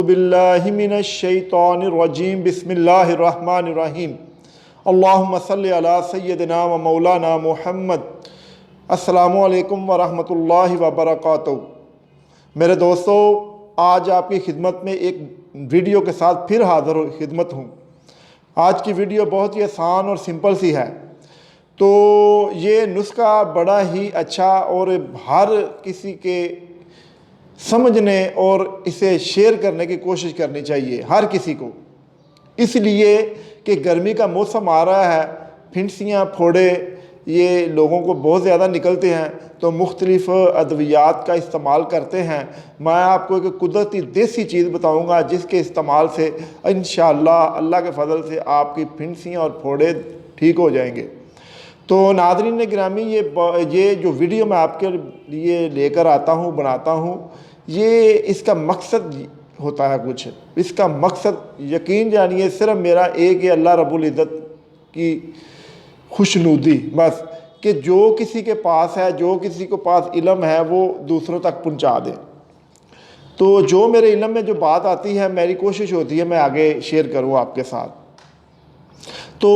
باللہ من الشیطان الرجیم بسم اللہ الرحمن الرحیم اللہم صلی علی سیدنا و مولانا محمد۔ السلام علیکم ورحمۃ اللہ وبرکاتہ۔ میرے دوستو، آج آپ کی خدمت میں ایک ویڈیو کے ساتھ پھر حاضر خدمت ہوں۔ آج کی ویڈیو بہت ہی آسان اور سمپل سی ہے، تو یہ نسخہ بڑا ہی اچھا اور ہر کسی کے سمجھنے اور اسے شیئر کرنے کی کوشش کرنی چاہیے ہر کسی کو، اس لیے کہ گرمی کا موسم آ رہا ہے، پھنسیاں پھوڑے یہ لوگوں کو بہت زیادہ نکلتے ہیں، تو مختلف ادویات کا استعمال کرتے ہیں۔ میں آپ کو ایک قدرتی دیسی چیز بتاؤں گا جس کے استعمال سے انشاءاللہ اللہ کے فضل سے آپ کی پھنسیاں اور پھوڑے ٹھیک ہو جائیں گے۔ تو ناظرین گرامی، یہ جو ویڈیو میں آپ کے لیے لے کر آتا ہوں، بناتا ہوں، یہ اس کا مقصد ہوتا ہے کچھ، اس کا مقصد یقین جانیے صرف میرا ایک ہے، اللہ رب العزت کی خوشنودی، بس کہ جو کسی کے پاس ہے، جو کسی کے پاس علم ہے، وہ دوسروں تک پہنچا دے۔ تو جو میرے علم میں جو بات آتی ہے، میری کوشش ہوتی ہے میں آگے شیئر کروں آپ کے ساتھ۔ تو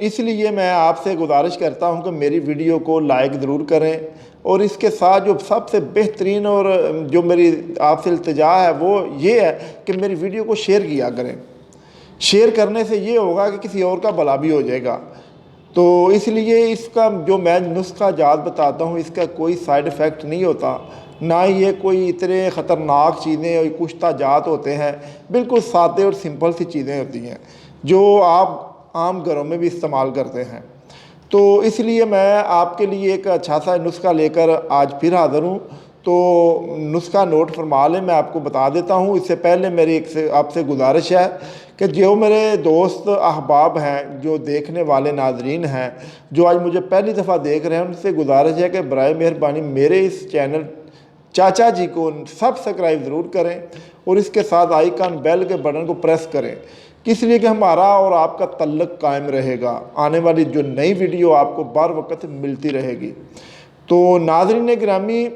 اس لیے میں آپ سے گزارش کرتا ہوں کہ میری ویڈیو کو لائک ضرور کریں، اور اس کے ساتھ جو سب سے بہترین اور جو میری آپ سے التجا ہے وہ یہ ہے کہ میری ویڈیو کو شیئر کیا کریں۔ شیئر کرنے سے یہ ہوگا کہ کسی اور کا بھلا بھی ہو جائے گا۔ تو اس لیے اس کا جو میں نسخہ جات بتاتا ہوں، اس کا کوئی سائیڈ ایفیکٹ نہیں ہوتا، نہ یہ کوئی اتنے خطرناک چیزیں اور کشتہ جات ہوتے ہیں، بالکل سادے اور سمپل سی چیزیں ہوتی ہیں جو آپ عام گھروں میں بھی استعمال کرتے ہیں۔ تو اس لیے میں آپ کے لیے ایک اچھا سا نسخہ لے کر آج پھر حاضر ہوں۔ تو نسخہ نوٹ فرما لیں، میں آپ کو بتا دیتا ہوں۔ اس سے پہلے میری آپ سے گزارش ہے کہ جو میرے دوست احباب ہیں، جو دیکھنے والے ناظرین ہیں، جو آج مجھے پہلی دفعہ دیکھ رہے ہیں، ان سے گزارش ہے کہ برائے مہربانی میرے اس چینل چاچا جی کو سبسکرائب ضرور کریں، اور اس کے ساتھ آئیکن بیل کے بٹن کو پریس کریں، اس لیے کہ ہمارا اور آپ کا تعلق قائم رہے گا، آنے والی جو نئی ویڈیو آپ کو بر وقت ملتی رہے گی۔ تو ناظرین گرامی،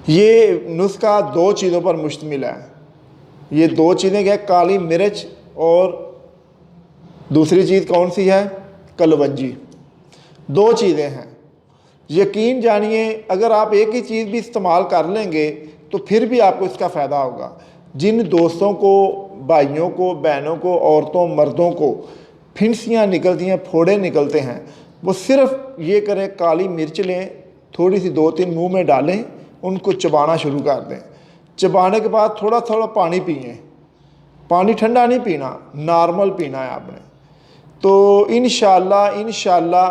یہ نسخہ دو چیزوں پر مشتمل ہے۔ یہ دو چیزیں کیا؟ کالی مرچ اور دوسری چیز کون سی ہے؟ کلونجی۔ دو چیزیں ہیں۔ یقین جانیے اگر آپ ایک ہی چیز بھی استعمال کر لیں گے تو پھر بھی آپ کو اس کا فائدہ ہوگا۔ جن دوستوں کو، بھائیوں کو، بہنوں کو، عورتوں، مردوں کو پھنسیاں نکلتی ہیں، پھوڑے نکلتے ہیں، وہ صرف یہ کریں، کالی مرچ لیں، تھوڑی سی 2-3 منہ میں ڈالیں، ان کو چبانا شروع کر دیں۔ چبانے کے بعد تھوڑا تھوڑا پانی پئیں، پانی ٹھنڈا نہیں پینا، نارمل پینا ہے آپ نے۔ تو انشاءاللہ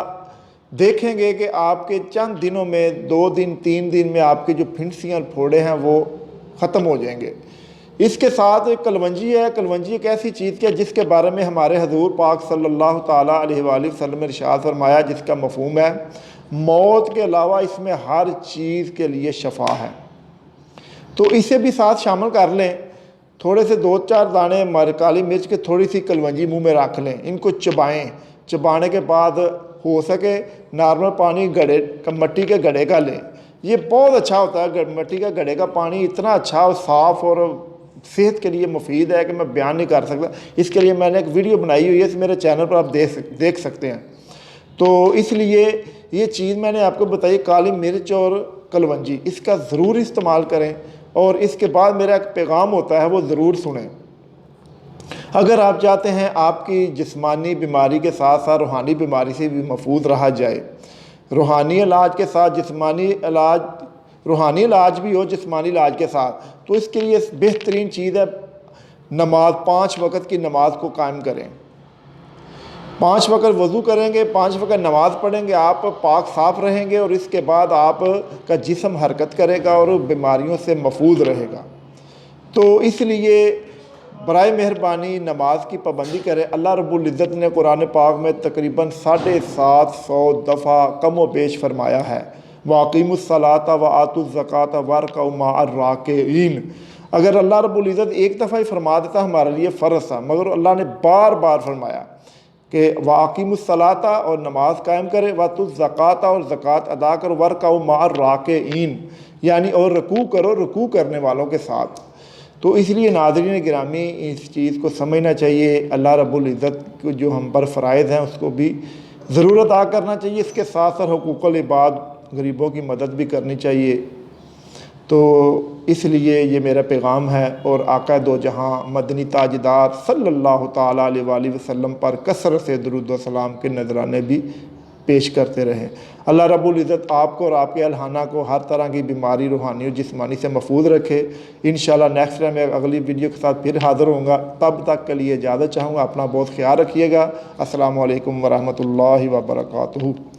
دیکھیں گے کہ آپ کے چند دنوں میں، 2 دن 3 دن میں آپ کے جو پھنسیاں اور پھوڑے ہیں وہ ختم ہو جائیں گے۔ اس کے ساتھ ایک کلونجی ہے۔ کلونجی ایک ایسی چیز ہے جس کے بارے میں ہمارے حضور پاک صلی اللہ تعالیٰ علیہ وآلہ وسلم ارشاد فرمایا، جس کا مفہوم ہے موت کے علاوہ اس میں ہر چیز کے لیے شفا ہے۔ تو اسے بھی ساتھ شامل کر لیں، تھوڑے سے 2-4 دانے کالی مرچ کے، تھوڑی سی کلونجی منہ میں رکھ لیں، ان کو چبائیں۔ چبانے کے بعد ہو سکے نارمل پانی مٹی کے گھڑے کا لیں۔ یہ بہت اچھا ہوتا ہے، مٹی کا گھڑے کا پانی اتنا اچھا اور صاف اور صحت کے لیے مفید ہے کہ میں بیان نہیں کر سکتا۔ اس کے لیے میں نے ایک ویڈیو بنائی ہوئی ہے، اس میرے چینل پر آپ دیکھ سکتے ہیں۔ تو اس لیے یہ چیز میں نے آپ کو بتائی، کالی مرچ اور کلونجی، اس کا ضرور استعمال کریں، اور اس کے بعد میرا ایک پیغام ہوتا ہے وہ ضرور سنیں۔ اگر آپ چاہتے ہیں آپ کی جسمانی بیماری کے ساتھ ساتھ روحانی بیماری سے بھی محفوظ رہا جائے، روحانی علاج کے ساتھ جسمانی علاج، روحانی علاج بھی ہو جسمانی علاج کے ساتھ، تو اس کے لیے بہترین چیز ہے نماز۔ 5 وقت کی نماز کو قائم کریں، 5 وقت وضو کریں گے، 5 وقت نماز پڑھیں گے، آپ پاک صاف رہیں گے، اور اس کے بعد آپ کا جسم حرکت کرے گا اور بیماریوں سے محفوظ رہے گا۔ تو اس لیے برائے مہربانی نماز کی پابندی کریں۔ اللہ رب العزت نے قرآن پاک میں تقریباً 750 دفعہ کم و بیش فرمایا ہے، وَأَقِیمُوا الصَّلَاةَ وَآتُوا الزَّکَاةَ وَارْکَعُوا مَعَ الرَّاکِعِینَ۔ اگر اللہ رب العزت ایک دفعہ ہی فرما دیتا ہمارے لیے فرض تھا، مگر اللہ نے بار بار فرمایا کہ وَأَقِیمُوا الصَّلَاةَ اور نماز قائم کرے، وَآتُوا الزَّکَاةَ اور زکوٰۃ ادا کرو، وَارْکَعُوا مَعَ الرَّاکِعِینَ یعنی اور رکوع کرو رکوع کرنے والوں کے ساتھ۔ تو اس لیے ناظرین گرامی اس چیز کو سمجھنا چاہیے، اللہ رب العزت کو جو ہم پر فرائض ہیں اس کو بھی ضرور ادا کرنا چاہیے، اس کے ساتھ ساتھ حقوق العباد غریبوں کی مدد بھی کرنی چاہیے۔ تو اس لیے یہ میرا پیغام ہے، اور آقا دو جہاں مدنی تاجدار صلی اللہ تعالیٰ علیہ وآلہ وسلم پر کثرت سے درود و سلام کے نذرانے بھی پیش کرتے رہیں۔ اللہ رب العزت آپ کو اور آپ کے اہلِ خانہ کو ہر طرح کی بیماری روحانی اور جسمانی سے محفوظ رکھے۔ انشاءاللہ نیکسٹ ٹائم میں اگلی ویڈیو کے ساتھ پھر حاضر ہوں گا، تب تک کے لیے اجازت چاہوں گا، اپنا بہت خیال رکھیے گا۔ السلام علیکم ورحمۃ اللہ وبرکاتہ۔